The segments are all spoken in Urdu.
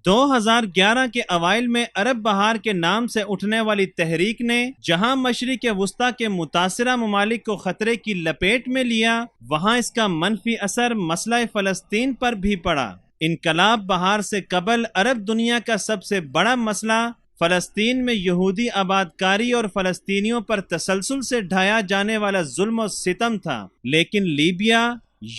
2011 کے اوائل میں عرب بہار کے نام سے اٹھنے والی تحریک نے جہاں مشرق وسطی کے متاثرہ ممالک کو خطرے کی لپیٹ میں لیا، وہاں اس کا منفی اثر مسئلہ فلسطین پر بھی پڑا۔ انقلاب بہار سے قبل عرب دنیا کا سب سے بڑا مسئلہ فلسطین میں یہودی آباد کاری اور فلسطینیوں پر تسلسل سے ڈھایا جانے والا ظلم و ستم تھا، لیکن لیبیا،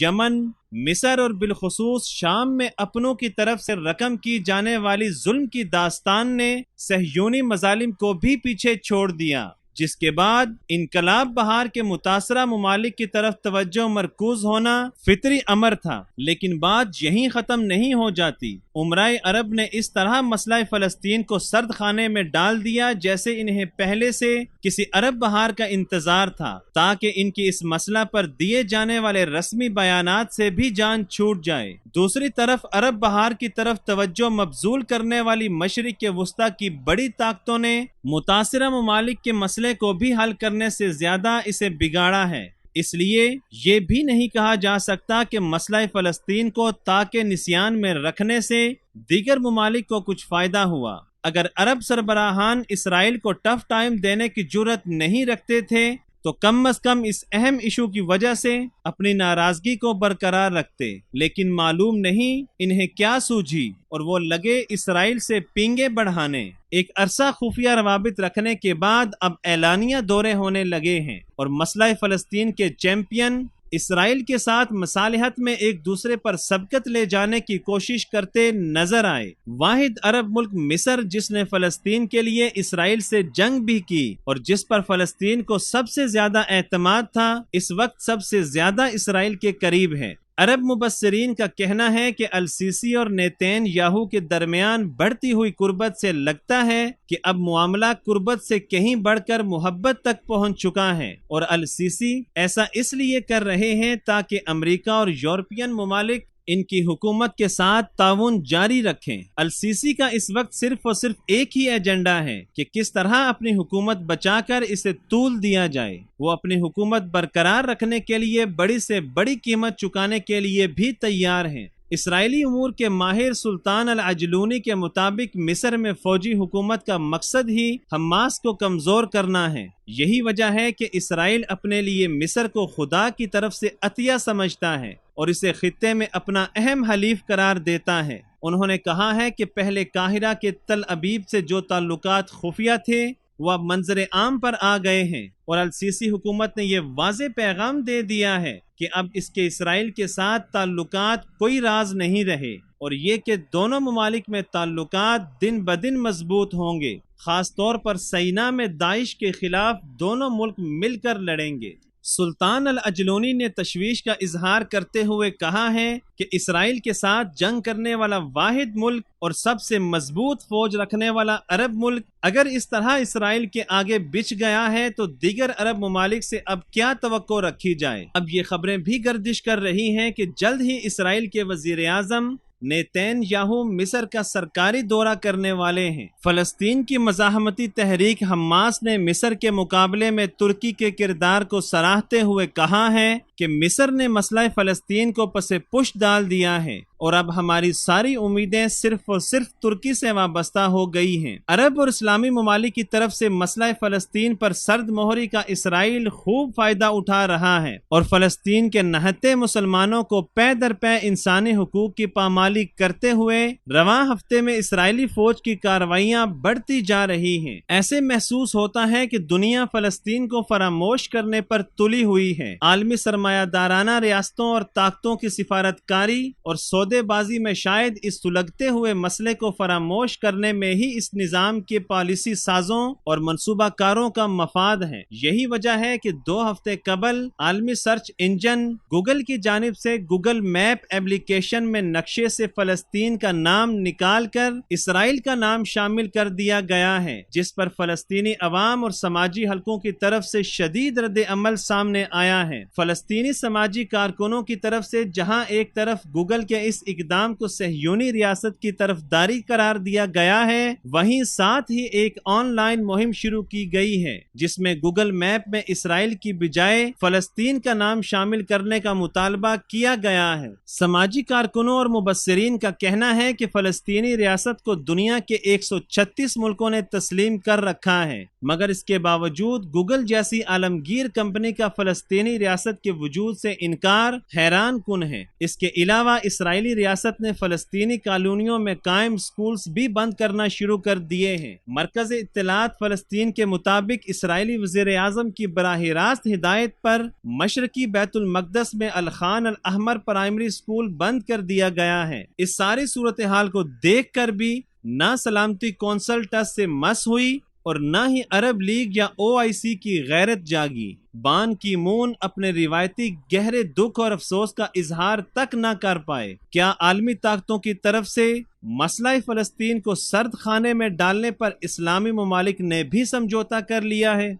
یمن، مصر اور بالخصوص شام میں اپنوں کی طرف سے رقم کی جانے والی ظلم کی داستان نے صہیونی مظالم کو بھی پیچھے چھوڑ دیا، جس کے بعد انقلاب بہار کے متاثرہ ممالک کی طرف توجہ مرکوز ہونا فطری امر تھا۔ لیکن بات یہیں ختم نہیں ہو جاتی۔ امرائے عرب نے اس طرح مسئلہ فلسطین کو سرد خانے میں ڈال دیا جیسے انہیں پہلے سے کسی عرب بہار کا انتظار تھا، تاکہ ان کی اس مسئلہ پر دیے جانے والے رسمی بیانات سے بھی جان چھوٹ جائے۔ دوسری طرف عرب بہار کی طرف توجہ مبذول کرنے والی مشرق وسطی کی بڑی طاقتوں نے متاثرہ ممالک کے مسئلے کو بھی حل کرنے سے زیادہ اسے بگاڑا ہے۔ اس لیے یہ بھی نہیں کہا جا سکتا کہ مسئلہ فلسطین کو تاکہ نسیان میں رکھنے سے دیگر ممالک کو کچھ فائدہ ہوا۔ اگر عرب سربراہان اسرائیل کو ٹف ٹائم دینے کی جرأت نہیں رکھتے تھے تو کم از کم اس اہم ایشو کی وجہ سے اپنی ناراضگی کو برقرار رکھتے، لیکن معلوم نہیں انہیں کیا سوجھی اور وہ لگے اسرائیل سے پینگے بڑھانے۔ ایک عرصہ خفیہ روابط رکھنے کے بعد اب اعلانیہ دورے ہونے لگے ہیں اور مسئلہ فلسطین کے چیمپئن اسرائیل کے ساتھ مصالحت میں ایک دوسرے پر سبقت لے جانے کی کوشش کرتے نظر آئے۔ واحد عرب ملک مصر، جس نے فلسطین کے لیے اسرائیل سے جنگ بھی کی اور جس پر فلسطین کو سب سے زیادہ اعتماد تھا، اس وقت سب سے زیادہ اسرائیل کے قریب ہے۔ عرب مبصرین کا کہنا ہے کہ السیسی اور نیتین یاہو کے درمیان بڑھتی ہوئی قربت سے لگتا ہے کہ اب معاملہ قربت سے کہیں بڑھ کر محبت تک پہنچ چکا ہے، اور السیسی ایسا اس لیے کر رہے ہیں تاکہ امریکہ اور یورپین ممالک ان کی حکومت کے ساتھ تعاون جاری رکھیں۔ السیسی کا اس وقت صرف اور صرف ایک ہی ایجنڈا ہے کہ کس طرح اپنی حکومت بچا کر اسے طول دیا جائے۔ وہ اپنی حکومت برقرار رکھنے کے لیے بڑی سے بڑی قیمت چکانے کے لیے بھی تیار ہیں۔ اسرائیلی امور کے ماہر سلطان العجلونی کے مطابق مصر میں فوجی حکومت کا مقصد ہی حماس کو کمزور کرنا ہے۔ یہی وجہ ہے کہ اسرائیل اپنے لیے مصر کو خدا کی طرف سے عطیہ سمجھتا ہے اور اسے خطے میں اپنا اہم حلیف قرار دیتا ہے۔ انہوں نے کہا ہے کہ پہلے قاہرہ کے تل ابیب سے جو تعلقات خفیہ تھے وہ اب منظر عام پر آ گئے ہیں، اور السیسی حکومت نے یہ واضح پیغام دے دیا ہے کہ اب اس کے اسرائیل کے ساتھ تعلقات کوئی راز نہیں رہے، اور یہ کہ دونوں ممالک میں تعلقات دن بدن مضبوط ہوں گے۔ خاص طور پر سینا میں داعش کے خلاف دونوں ملک مل کر لڑیں گے۔ سلطان العجلونی نے تشویش کا اظہار کرتے ہوئے کہا ہے کہ اسرائیل کے ساتھ جنگ کرنے والا واحد ملک اور سب سے مضبوط فوج رکھنے والا عرب ملک اگر اس طرح اسرائیل کے آگے بچھ گیا ہے تو دیگر عرب ممالک سے اب کیا توقع رکھی جائے۔ اب یہ خبریں بھی گردش کر رہی ہیں کہ جلد ہی اسرائیل کے وزیر اعظم نیتین یاہو مصر کا سرکاری دورہ کرنے والے ہیں۔ فلسطین کی مزاحمتی تحریک حماس نے مصر کے مقابلے میں ترکی کے کردار کو سراہتے ہوئے کہا ہے کہ مصر نے مسئلہ فلسطین کو پس پش ڈال دیا ہے اور اب ہماری ساری امیدیں صرف اور صرف ترکی سے وابستہ ہو گئی ہیں۔ عرب اور اسلامی ممالک کی طرف سے مسئلہ فلسطین پر سرد مہری کا اسرائیل خوب فائدہ اٹھا رہا ہے اور فلسطین کے نہتے مسلمانوں کو پے در پے انسانی حقوق کی پامالی کرتے ہوئے رواں ہفتے میں اسرائیلی فوج کی کارروائیاں بڑھتی جا رہی ہیں۔ ایسے محسوس ہوتا ہے کہ دنیا فلسطین کو فراموش کرنے پر تلی ہوئی ہے۔ عالمی سرمایہ دارانہ ریاستوں اور طاقتوں کی سفارتکاری اور سودے بازی میں شاید اس سلگتے ہوئے مسئلے کو فراموش کرنے میں ہی اس نظام کے پالیسی سازوں اور منصوبہ کاروں کا مفاد ہے۔ یہی وجہ ہے کہ 2 ہفتے قبل عالمی سرچ انجن گوگل کی جانب سے گوگل میپ ایپلیکیشن میں نقشے سے فلسطین کا نام نکال کر اسرائیل کا نام شامل کر دیا گیا ہے، جس پر فلسطینی عوام اور سماجی حلقوں کی طرف سے شدید رد عمل سامنے آیا ہے۔ فلسطین فلسطینی سماجی کارکنوں کی طرف سے جہاں ایک طرف گوگل کے اس اقدام کو صہیونی ریاست کی طرفداری قرار دیا گیا ہے، وہیں ساتھ ہی ایک آن لائن مہم شروع کی گئی ہے جس میں گوگل میپ میں اسرائیل کی بجائے فلسطین کا نام شامل کرنے کا مطالبہ کیا گیا ہے۔ سماجی کارکنوں اور مبصرین کا کہنا ہے کہ فلسطینی ریاست کو دنیا کے 136 ملکوں نے تسلیم کر رکھا ہے، مگر اس کے باوجود گوگل جیسی عالمگیر کمپنی کا فلسطینی ریاست کے وجود سے انکار حیران کن ہے۔ اس کے علاوہ اسرائیلی ریاست نے فلسطینی کالونیوں میں قائم سکولز بھی بند کرنا شروع کر دیے ہیں۔ مرکز اطلاعات فلسطین کے مطابق اسرائیلی وزیر اعظم کی براہ راست ہدایت پر مشرقی بیت المقدس میں الخان الاحمر پرائمری سکول بند کر دیا گیا ہے۔ اس ساری صورتحال کو دیکھ کر بھی نہ سلامتی کونسل ٹس سے مس ہوئی اور نہ ہی عرب لیگ یا OIC کی غیرت جاگی۔ بان کی مون اپنے روایتی گہرے دکھ اور افسوس کا اظہار تک نہ کر پائے۔ کیا عالمی طاقتوں کی طرف سے مسئلہ فلسطین کو سرد خانے میں ڈالنے پر اسلامی ممالک نے بھی سمجھوتا کر لیا ہے؟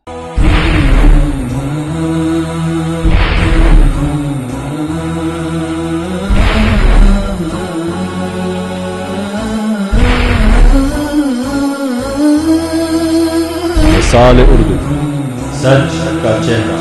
مثال اردو، سچ کا چہرہ۔